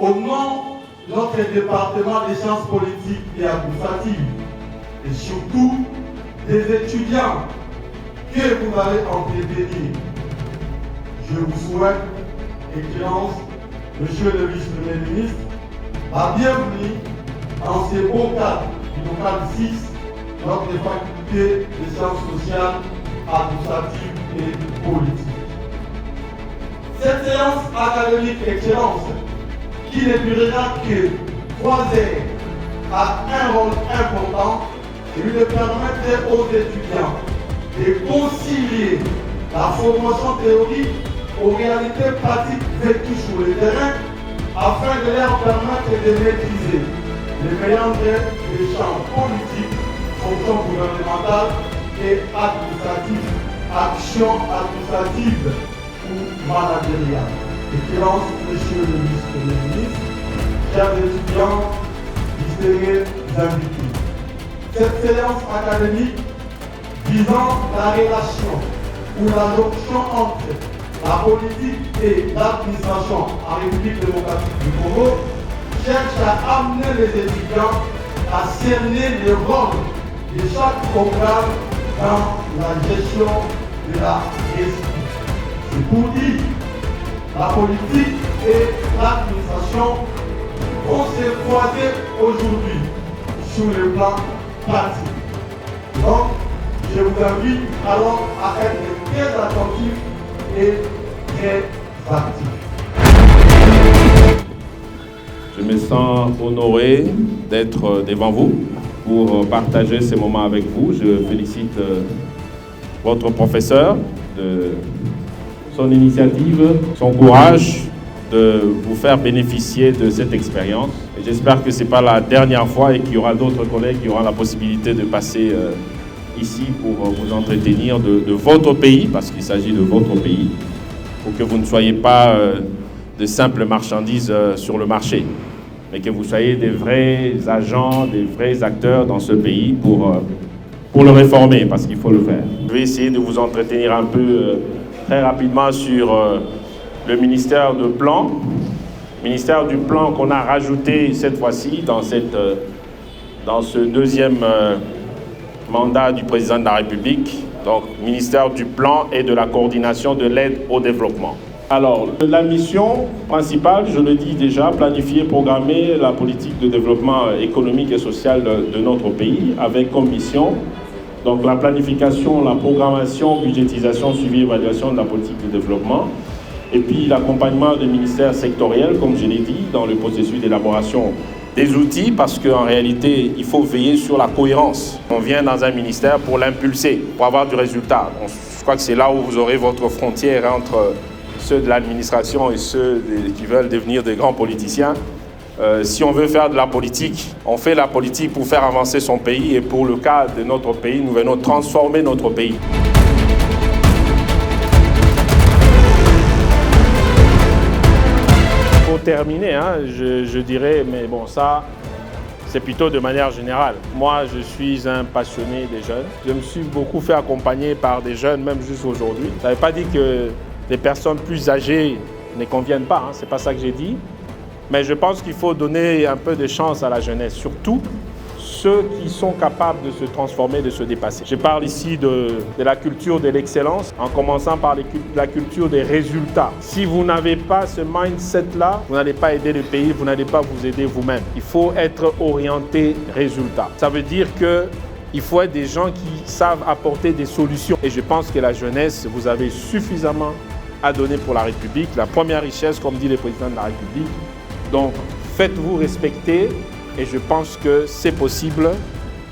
au nom de notre département des sciences politiques et administratives, et surtout des étudiants que vous allez entretenir, je vous souhaite, Excellence, Monsieur le vice-premier ministre, la bienvenue dans ces beaux cadres du local 6, notre faculté des sciences sociales, administratives et politiques. Cette séance académique Excellence, qui ne durera que 3 heures, a un rôle important, celui de permettre aux étudiants de concilier la formation théorique aux réalités pratiques vécues sur le terrain afin de leur permettre de maîtriser les méandres des champs politiques, fonctions gouvernementales et administratives, actions administratives ou managériales. Excellence, Monsieur le vice-premier ministre, chers étudiants, distingués invités. Cette séance académique visant la relation ou la jonction entre la politique et l'administration en République démocratique du Congo cherche à amener les étudiants à cerner le rôle de chaque programme dans la gestion de la gestion. C'est pour dire la politique et l'administration vont se croiser aujourd'hui sur le plan pratique. Donc, je vous invite alors à être très attentifs et très actifs. Je me sens honoré d'être devant vous pour partager ces moments avec vous. Je félicite votre professeur de son initiative, son courage de vous faire bénéficier de cette expérience. Et j'espère que ce n'est pas la dernière fois et qu'il y aura d'autres collègues qui auront la possibilité de passer ici pour vous entretenir de votre pays, parce qu'il s'agit de votre pays, pour que vous ne soyez pas de simples marchandises sur le marché, mais que vous soyez des vrais agents, des vrais acteurs dans ce pays pour le réformer, parce qu'il faut le faire. Je vais essayer de vous entretenir un peu très rapidement sur le ministère du Plan qu'on a rajouté cette fois-ci dans ce deuxième mandat du président de la République, donc ministère du Plan et de la coordination de l'aide au développement. Alors, la mission principale, je le dis déjà, planifier et programmer la politique de développement économique et social de notre pays, avec comme mission donc la planification, la programmation, budgétisation, suivi et évaluation de la politique de développement, et puis l'accompagnement des ministères sectoriels, comme je l'ai dit, dans le processus d'élaboration des outils, parce qu'en réalité, il faut veiller sur la cohérence. On vient dans un ministère pour l'impulser, pour avoir du résultat. Donc, je crois que c'est là où vous aurez votre frontière entre ceux de l'administration et ceux qui veulent devenir des grands politiciens. Si on veut faire de la politique, on fait la politique pour faire avancer son pays, et pour le cas de notre pays, nous venons transformer notre pays. Pour terminer, je dirais, mais bon, ça, c'est plutôt de manière générale. Moi, je suis un passionné des jeunes. Je me suis beaucoup fait accompagner par des jeunes, même juste aujourd'hui. Ça ne veut pas dire que les personnes plus âgées ne conviennent pas, c'est pas ça que j'ai dit. Mais je pense qu'il faut donner un peu de chance à la jeunesse, surtout ceux qui sont capables de se transformer, de se dépasser. Je parle ici de la culture de l'excellence, en commençant par la culture des résultats. Si vous n'avez pas ce mindset-là, vous n'allez pas aider le pays, vous n'allez pas vous aider vous-même. Il faut être orienté résultat. Ça veut dire qu'il faut être des gens qui savent apporter des solutions. Et je pense que la jeunesse, vous avez suffisamment à donner pour la République. La première richesse, comme dit le président de la République. Donc, faites-vous respecter, et je pense que c'est possible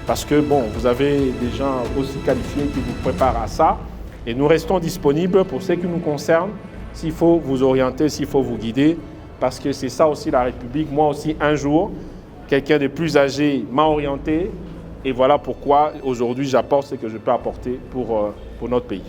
parce que, bon, vous avez des gens aussi qualifiés qui vous préparent à ça, et nous restons disponibles pour ce qui nous concerne, s'il faut vous orienter, s'il faut vous guider, parce que c'est ça aussi la République. Moi aussi, un jour, quelqu'un de plus âgé m'a orienté, et voilà pourquoi aujourd'hui j'apporte ce que je peux apporter pour notre pays.